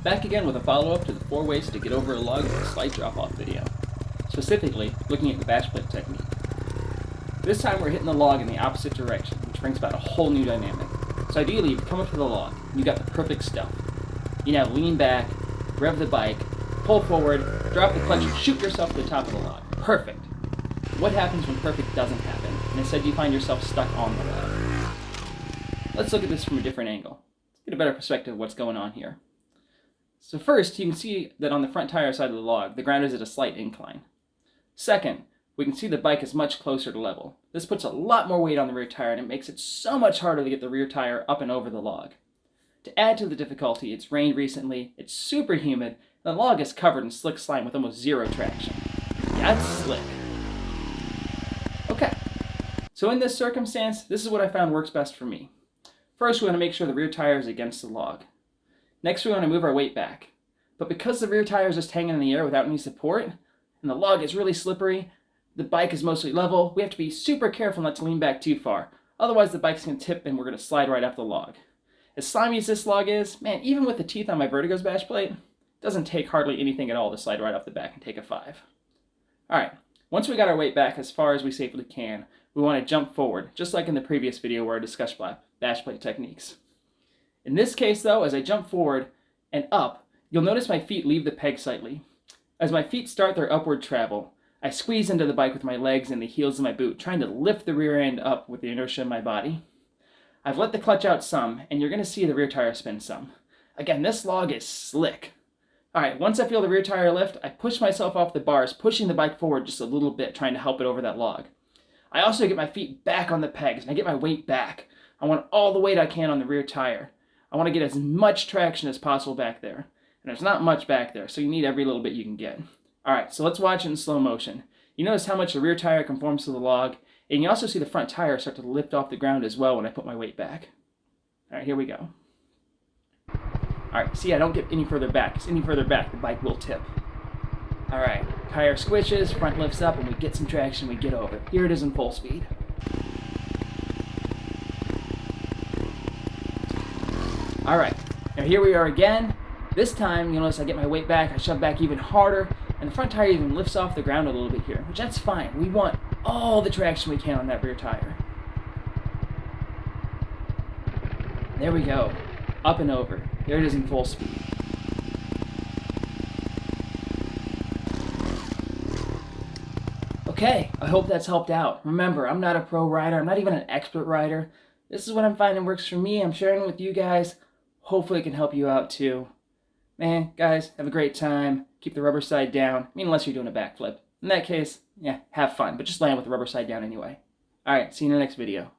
Back again with a follow-up to the 4 ways to get over a log with a slight drop-off video. Specifically, looking at the bashplate technique. This time we're hitting the log in the opposite direction, which brings about a whole new dynamic. So ideally, you come up to the log, and you got the perfect stuff. You now lean back, rev the bike, pull forward, drop the clutch, and shoot yourself to the top of the log. Perfect. What happens when perfect doesn't happen, and instead you find yourself stuck on the log? Let's look at this from a different angle. Let's get a better perspective of what's going on here. So first, you can see that on the front tire side of the log, the ground is at a slight incline. Second, we can see the bike is much closer to level. This puts a lot more weight on the rear tire, and it makes it so much harder to get the rear tire up and over the log. To add to the difficulty, it's rained recently, it's super humid, and the log is covered in slick slime with almost zero traction. Yeah, that's slick. Okay, so in this circumstance, this is what I found works best for me. First, we want to make sure the rear tire is against the log. Next, we want to move our weight back. But because the rear tire is just hanging in the air without any support, and the log is really slippery, the bike is mostly level, we have to be super careful not to lean back too far. Otherwise, the bike's going to tip and we're going to slide right off the log. As slimy as this log is, man, even with the teeth on my Vertigo's bash plate, it doesn't take hardly anything at all to slide right off the back and take a 5. Alright, once we got our weight back as far as we safely can, we want to jump forward, just like in the previous video where I discussed bash plate techniques. In this case though, as I jump forward and up, you'll notice my feet leave the peg slightly. As my feet start their upward travel, I squeeze into the bike with my legs and the heels of my boot, trying to lift the rear end up with the inertia of my body. I've let the clutch out some, and you're going to see the rear tire spin some. Again, this log is slick. Alright, once I feel the rear tire lift, I push myself off the bars, pushing the bike forward just a little bit, trying to help it over that log. I also get my feet back on the pegs, and I get my weight back. I want all the weight I can on the rear tire. I want to get as much traction as possible back there. And there's not much back there, so you need every little bit you can get. Alright, so let's watch it in slow motion. You notice how much the rear tire conforms to the log, and you also see the front tire start to lift off the ground as well when I put my weight back. Alright, here we go. Alright, see, I don't get any further back, because any further back, the bike will tip. Alright, tire squishes, front lifts up, and we get some traction, we get over. Here it is in full speed. Alright, now here we are again. This time, you'll notice I get my weight back, I shove back even harder, and the front tire even lifts off the ground a little bit here, which that's fine. We want all the traction we can on that rear tire. There we go. Up and over. There it is in full speed. Okay, I hope that's helped out. Remember, I'm not a pro rider. I'm not even an expert rider. This is what I'm finding works for me. I'm sharing it with you guys. Hopefully it can help you out too. Man, guys, have a great time. Keep the rubber side down. I mean, unless you're doing a backflip. In that case, yeah, have fun. But just land with the rubber side down anyway. Alright, see you in the next video.